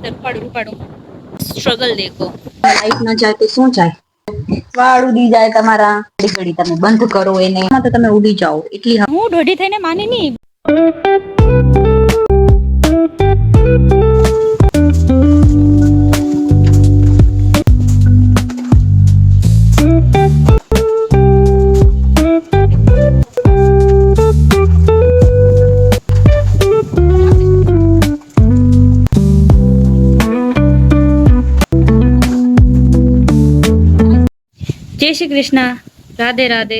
ઉપાડું struggle દેખો. Light ન જાય તો શું જાય? વાળ ઉડી જાય તમારા. ઘડી ઘડી તમે બંધ કરો એને તો તમે ઉડી જાઓ એટલી. હું દોઢી થઈને માની ની. જય શ્રી કૃષ્ણ, રાધે રાધે.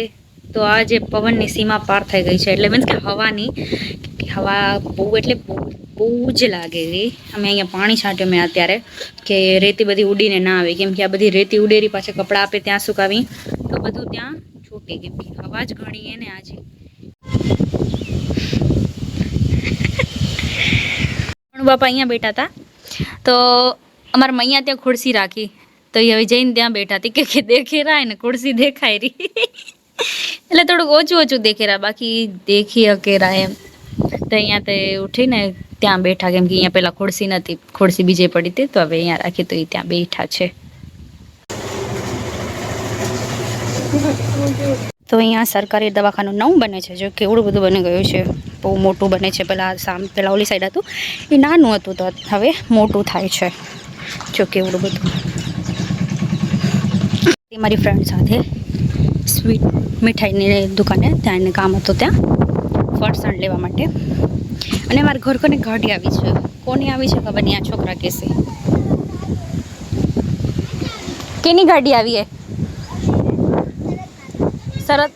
તો આજે પવનની સીમા પાર થઈ ગઈ છે, એટલે મીન્સ કે હવાની હવા બહુ એટલે બહુ જ લાગે રે. અમે અહીંયા પાણી છાંટ્યું મેં અત્યારે કે રેતી બધી ઉડીને ના આવે, કેમ કે આ બધી રેતી ઉડેરી પાછા કપડાં આપે ત્યાં સુકાવી તો બધું ત્યાં છૂટે, કેમ કે હવા જ ઘણી ને આજે. બાપા અહીંયા બેઠા હતા તો અમારા મૈયા ત્યાં ખુરશી રાખી તો એ હવે જઈને ત્યાં બેઠા હતી કે દેખે રહા ને ખુરશી દેખાય રહી એટલે થોડુંક ઓછું દેખે રહ્યા, બાકી દેખી હકે રહા એમ. તો અહીંયા તે ઉઠીને ત્યાં બેઠા, કેમ કે અહીંયા પેલા ખુરશી નથી, ખુરશી બીજે પડી હતી તો હવે અહીંયા રાખી તો એ ત્યાં બેઠા છે. તો અહીંયા સરકારી દવાખાનું નવું બને છે, જો કેવડું બધું બની ગયું છે, બહુ મોટું બને છે. પેલા ઓલી સાઈડ હતું એ નાનું હતું તો હવે મોટું થાય છે, જો કેવડું બધું. મારી ફ્રેન્ડ સાથે સ્વીટ મીઠાઈની દુકાને ત્યાં એને કામ હતું, ત્યાં ફરસાણ લેવા માટે. અને મારા ઘર કોને ગાડી આવી છે, કોની આવી છે ખબર નહીં, આ છોકરા કહેશે કેની ગાડી આવી હે સરત.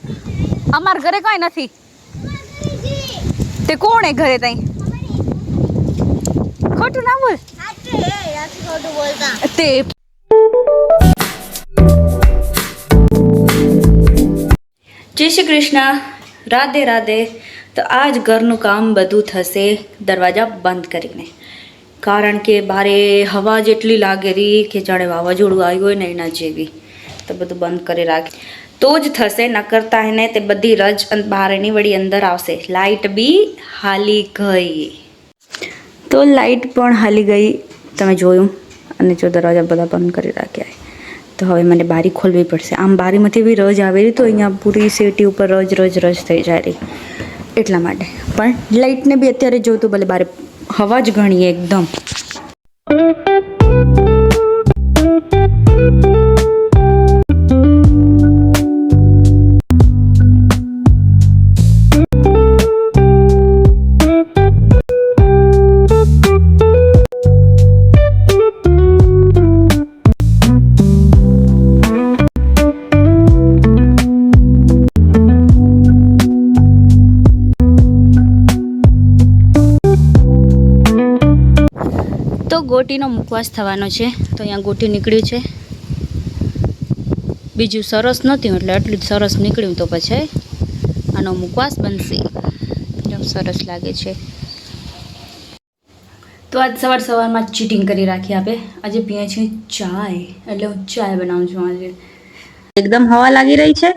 અમારા ઘરે કઈ નથી તે કોણ હે ઘરે તઈ? ખોટું ના બોલ તે. જય શ્રી કૃષ્ણ, રાધે રાધે. તો આજ ઘરનું કામ બધું થશે દરવાજા બંધ કરીને, કારણ કે બારે હવા જેટલી લાગે રહી કે જાણે વાવાઝોડું આવ્યું હોય ને એના જેવી. તો બધું બંધ કરી રાખે તો જ થશે, ન કરતા એને તે બધી રજ બહારની વળી અંદર આવશે. લાઇટ બી હાલી ગઈ, તો લાઇટ પણ હાલી ગઈ તમે જોયું. અને જો દરવાજા બધા બંધ કરી રાખ્યા તો હવે મને બારી ખોલવી પડશે. આમ બારીમાંથી બી રજ આવેલી તો અહીંયા પૂરી સેટી ઉપર રજ થઈ જાય રહી, એટલા માટે. પણ લાઇટને બી અત્યારે જોતું ભલે બારે હવા જ ઘણી એકદમ. તો ગોટીનો મુખવાસ થવાનો છે, તો અહીંયા ગોટી નીકળ્યું છે. બીજું સરસ નહોતું એટલે આટલું જ સરસ નીકળ્યું, તો પછી આનો મુખવાસ બનશે. સરસ લાગે છે. તો આજ સવારમાં ચીટિંગ કરી રાખી આપણે. આજે પીએ છીએ ચાય, એટલે હું ચાય બનાવું છું આજે. એકદમ હવા લાગી રહી છે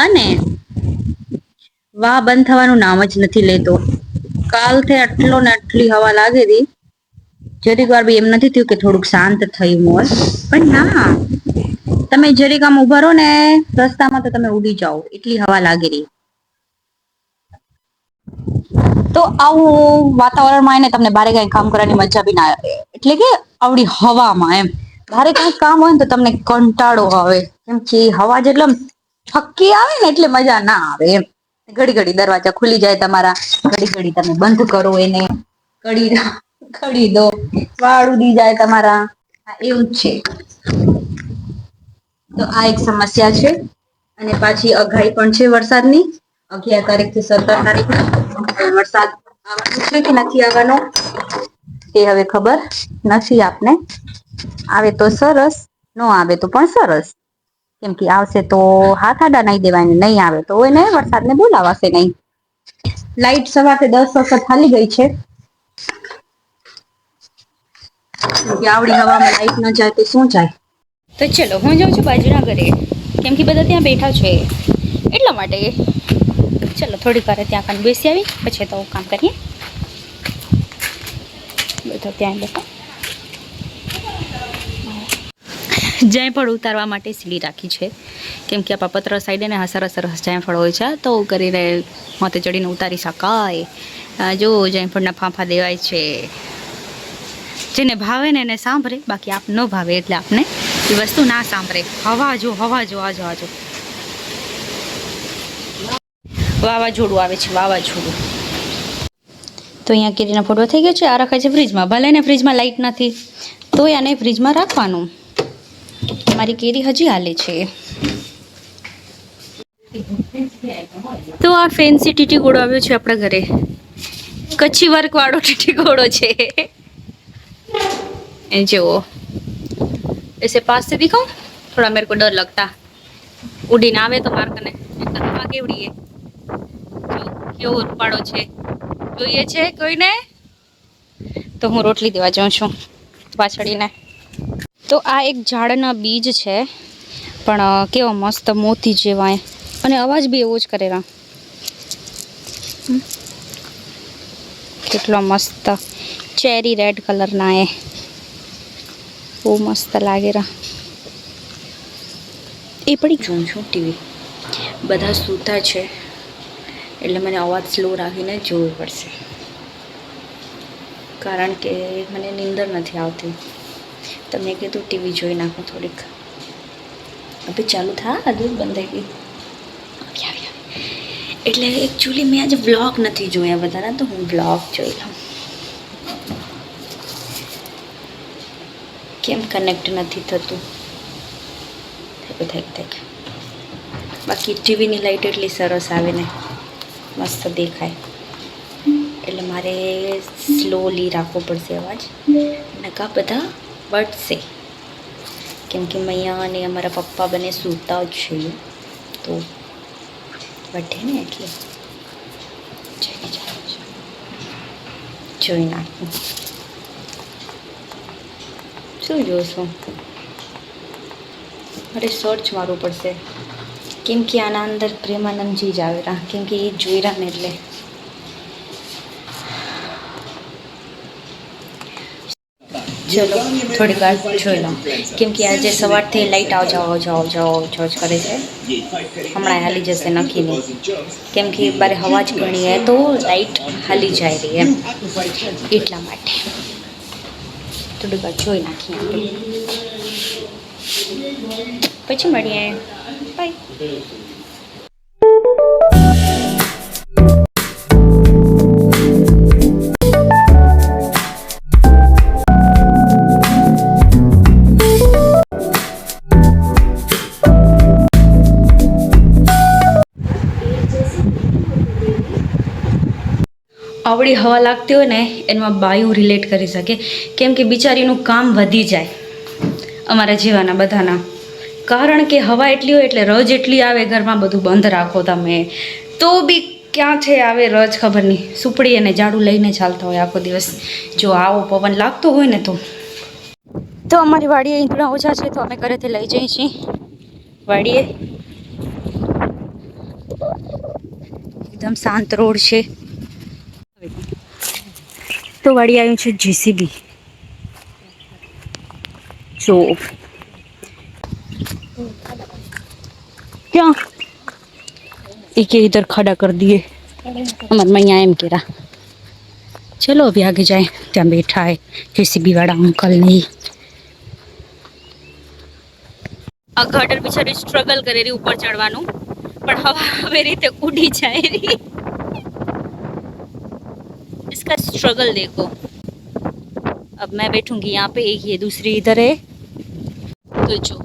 અને વાહ બંધ થવાનું નામ જ નથી લેતો. કાલથી આટલો ને આટલી હવા લાગે રહી, જરીક વાર બી એમ નથી થયું કે થોડુંક શાંત થયું હોય. પણ ના, તમે જરીક આમ ઉભા રહો ને રસ્તામાં તો તમે ઉડી જાઓ એટલી હવા લાગી રહી. તો આવું વાતાવરણમાં એને તમને બારે કઈ કામ કરવાની મજા બી ના આવે, એટલે કે આવડી હવામાં એમ બારે કઈ કામ હોય ને તો તમને કંટાળો આવે, કેમ કે હવા જેટલો ફક્કી આવે ને એટલે મજા ના આવે એમ. ઘડી ઘડી દરવાજા ખુલી જાય તમારા, ઘડી ઘડી તમે બંધ કરો એને, ઘડી દો, વાળ ઉડી જાય તમારા. એવું જ છે. તો આ એક સમસ્યા છે. અને પાછી અઘાઈ પણ છે વરસાદની. 11 તારીખ થી 17 તારીખ વરસાદ આવવાનો છે કે નથી આવવાનો તે હવે ખબર નથી આપને. આવે તો સરસ, ન આવે તો પણ સરસ, કેમ કે આવશે તો હાથ આડા નહીં દેવાય, નહીં આવે તો એને વરસાદને બોલાવાશે નહીં. લાઈટ સવારે 10 વખત હાલી ગઈ છે. આવડી હવામાં લાઈટ ન જાય તો શું જાય? તો ચલો હું જાઉં છું બાજુના ઘરે, કેમ કે બધા ત્યાં બેઠા છે એટલા માટે. ચલો થોડીક વાર ત્યાં કાન બેસી આવી પછી તો કામ કરીએ. બેઠો ત્યાં બેઠો. જાયફળ ઉતારવા માટે સીડી રાખી છે, કેમ કે આપણા પત્ર સાઈડે ને સરસ સરસ જાયફળ હોય છે, તો કરીને માથે ચડીને ઉતારી શકાય. જો જાયફળના ફાંફા દેવાય છે, જેને ભાવે ને એને સાંભળે, બાકી આપ ન ભાવે એટલે આપને એ વસ્તુ ના સાંભળે. હવા જો આજો આજો વાવાઝોડું આવે છે, વાવાઝોડું. તો અહીંયા કેરીના ફોટો થઈ ગયો છે. આ રખાય છે ફ્રીજમાં. ભલે ને ફ્રીજમાં લાઇટ નથી તો આને ફ્રીજમાં રાખવાનું. મારી કેરી હજી હાલે છે. તો આ ફેન્સી ટીટી ઘોડો આવ્યો છે આપણા ઘરે. કચ્છી વર્ક વાળો ટીટી ઘોડો છે. એ જુઓ, ऐसे पास से दिखाऊं, थोड़ा मेरे को डर लगता. ઉડીને આવે તો માર કને હવા કેવડી કેવો રૂપાળો છે. જોઈએ છે કોઈને? તો હું રોટલી દેવા જાઉં છું પાછળીને. તો આ એક ઝાડના બીજ છે, પણ કેવા મસ્ત મોતી જેવા, અને અવાજ બી એવો જ કરેલા. કેટલો મસ્ત ચેરી રેડ કલરના એ બહુ મસ્ત લાગેલા. એ પડી જોઉં છું ટીવી. બધા સૂતા છે એટલે મને અવાજ સ્લો રાખીને જોવું પડશે, કારણ કે મને નીંદર નથી આવતી. તો મેં કીધું ટીવી જોઈ નાખું થોડીક. હવે ચાલુ થા, હજુ બંધ થઈ ગઈ. એટલે એકચ્યુઅલી મેં આજે વ્લોગ નથી જોયા બધાના, તો હું વ્લોગ જોઈ લઉં. કેમ કનેક્ટ નથી થતું? થેક. બાકી ટીવીની લાઇટ એટલી સરસ આવે ને, મસ્ત દેખાય. એટલે મારે સ્લોલી રાખવો પડશે અવાજ, નકા બધા વટશે. કેમ કે મૈયા અને અમારા પપ્પા બંને સૂતા જ છે, તો વટે ને એટલે જોઈ નાખું. શું જોશું? મારે સર્ચ મારવું પડશે, કેમ કે આના અંદર પ્રેમાનંદજી જ આવેલા, કેમ કે એ જોઈ રહ્યા ને એટલે. ચલો થોડીક વાર જોઈ લઉં, કેમ કે આજે સવારથી લાઇટ જાઓ કરે છે. હમણાં હાલી જશે નક્કી નહીં, કેમ કે બારે હવા જ ઘણી હે તો લાઇટ હાલી જાય રહી એમ, એટલા માટે થોડીક વાર જોઈ નાખીએ આપણે, પછી મળીએ. બાય. આવડી હવા લાગતી હોય ને એમાં બાયું રિલેટ કરી શકે, કેમ કે બિચારીનું કામ વધી જાય અમારા જેવાના બધાના. કારણ કે હવા એટલી હોય એટલે રજ એટલી આવે ઘરમાં, બધું બંધ રાખો તમે તો બી ક્યાંથી આવે રજ ખબર નહીં. સુપડી અને ઝાડુ લઈને ચાલતા હોય આખો દિવસ. જો આવો પવન લાગતો હોય ને તો અમારી વાડીએ ઈંધણા ઓછા છે, તો અમે ઘરેથી લઈ જઈએ છીએ વાડીએ. એકદમ શાંત રોડ છે. તો વાડી આવ્યું છે જેસીબી. જો ક્યાં એ કે इधर खड़ा कर दिए, हमारे मैया एम कह रहा. चलो अभी आगे जाए. ત્યાં બેઠા है जेसीबी वाला अंकल नहीं. આ ગટર બિચારી સ્ટ્રગલ કરે રહી ઉપર ચડવાનું, પણ હવા આવી રીતે ઉડી જાય રહી. इसका स्ट्रगल देखो. अब मैं बैठूंगी यहाँ पे, एक ये दूसरी इधर है. તો જો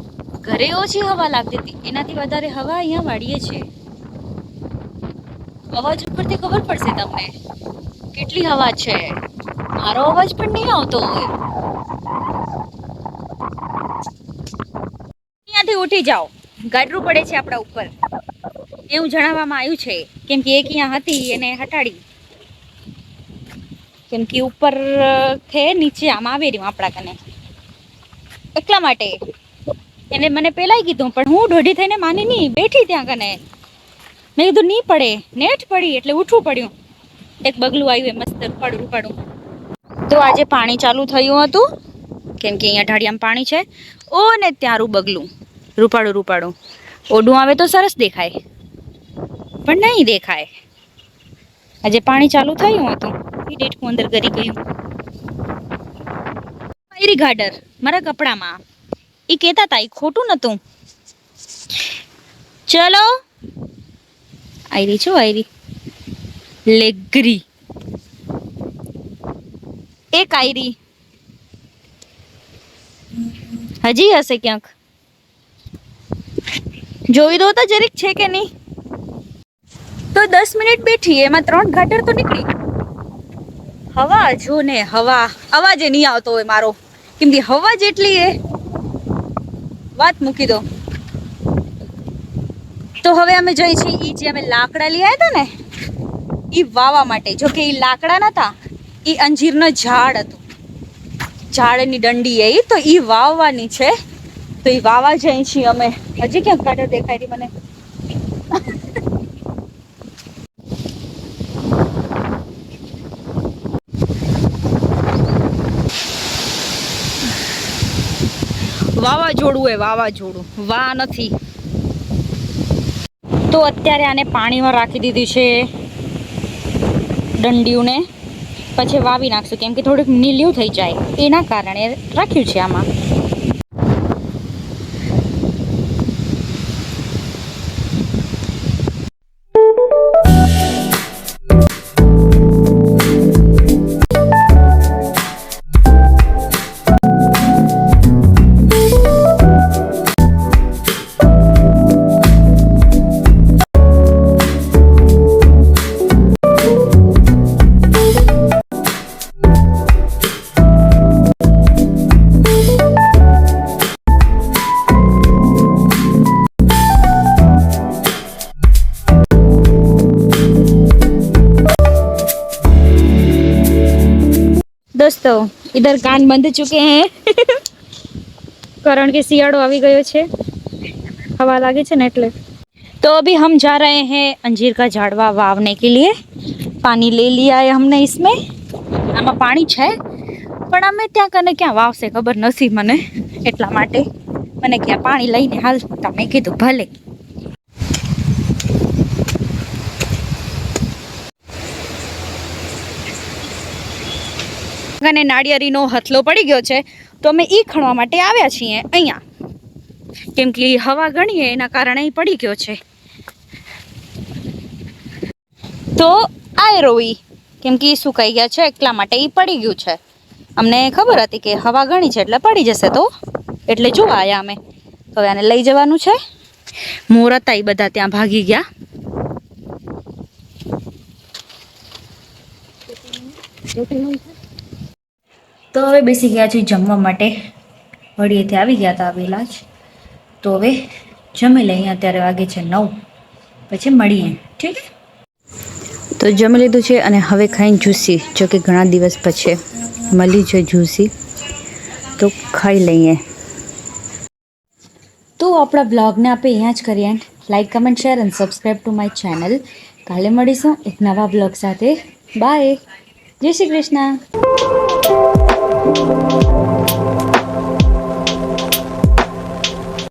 ઘરે ઓછી હવા લાગતી હતી, એનાથી વધારે હવા અહીંયા વાડીએ છે. અવાજ ઉપરથી ખબર પડશે તમને કેટલી હવા છે. મારો અવાજ પણ નહીં આવતો હોય. અહીંયાથી ઉઠી જાઓ, ગાડરું પડે છે આપણા ઉપર એવું જણાવવામાં આવ્યું છે, કેમ કે એક અહીંયા હતી એને હટાડી, કેમ કે ઉપર છે નીચે આમ આવે રહ્યું આપણા કને, એટલા માટે. એને મને પહેલાંય કીધું, પણ હું દોઢી થઈને માની નહીં, બેઠી ત્યાં કને. મેં કીધું નહીં પડે, નેટ પડી એટલે ઉઠવું પડ્યું. એક બગલું આવ્યું મસ્ત રૂપાડું. તો આજે પાણી ચાલુ થયું હતું કેમ કે અહીંયા ઢાળિયામાં પાણી છે. ઓ ને ત્યારું બગલું રૂપાળું રૂપાળું ઓડું આવે તો સરસ દેખાય પણ નહીં દેખાય. આજે પાણી ચાલુ થયું હતું એ ડેટકું અંદર કરી ગયું. આયરી ગાડર મારા કપડામાં એ કહેતા હતા એ ખોટું નતું. ચલો આયરી છો આયરી લેગરી એક આયરી હજી હશે ક્યાંક જોઈ દો તો જરીક છે કે નહીં. તો 10 મિનિટ બેઠી એમાં 3 ગાટર તો નીકળી. હવા જો ને હવા અવાજ નહીં આવતો હોય મારો કેમ કે હવા જેટલી એ વાત મૂકી દો. તો હવે અમે જઈ છીએ ઈ જે અમે લાકડા લઈ આવ્યા હતા ને ઈ વાવા માટે. જો કે ઈ લાકડા નતા ઈ અંજીરનો ઝાડ હતું ઝાડની દંડી એ તો ઈ વાવવાની છે. તો ઈ વાવા જઈ છીએ અમે. હજી ક્યાંક ગાટર દેખાય રહી મને. વાવાઝોડું એ વાવાઝોડું વા નથી. તો અત્યારે આને પાણીમાં રાખી દીધી છે દંડીઓને. પછી વાવી નાખશું કેમ કે થોડુંક નીલું થઈ જાય એના કારણે રાખ્યું છે આમાં. दोस्तों इधर कान बंध चुके हैं कारण के सियाड़ो આવી ગયો છે हवा लगे છે ને એટલે. तो अभी हम जा रहे हैं अंजीर का झाड़वा वावने के लिए. पानी ले लिया है हमने इसमें. આમાં પાણી છે પણ અમે ત્યાં કને ક્યાં વાવશે ખબર નથી મને એટલા માટે મને ક્યાં પાણી લઈને હાલ તમે કીધું ભલે. અને નાળિયેરીનો હથલો પડી ગયો છે તો અમે ઈ ખણવા માટે આવ્યા છીએ અહીંયા કેમ કે હવા ઘણી એના કારણે ઈ પડી ગયો છે. તો આયરોઈ કેમ કે ઈ સુકાઈ ગયા છે એટલા માટે ઈ પડી ગયું છે. અમને ખબર હતી કે હવા ઘણી છે એટલે પડી જશે તો એટલે જોવા આવ્યા અમે. તો હવે આને લઈ જવાનું છે. મોર હતા એ બધા ત્યાં ભાગી ગયા. તો હવે બેસી ગયા છે જમવા માટે. વડીએથી આવી ગયા હતા આવેલા જ. તો હવે જમી લઈએ. અત્યારે વાગે છે 9. પછી મળીએ ઠીક. તો જમી લીધું છે અને હવે ખાઈને જ્યુસી. જો કે ઘણા દિવસ પછી મળી છે જ્યુસી તો ખાઈ લઈએ. તો આપણા બ્લોગને આપણે અહીંયા જ કરીએ. લાઈક કમેન્ટ શેર અને સબસ્ક્રાઈબ ટુ માય ચેનલ. કાલે મળીશું એક નવા બ્લોગ સાથે. બાય. જય શ્રી કૃષ્ણ.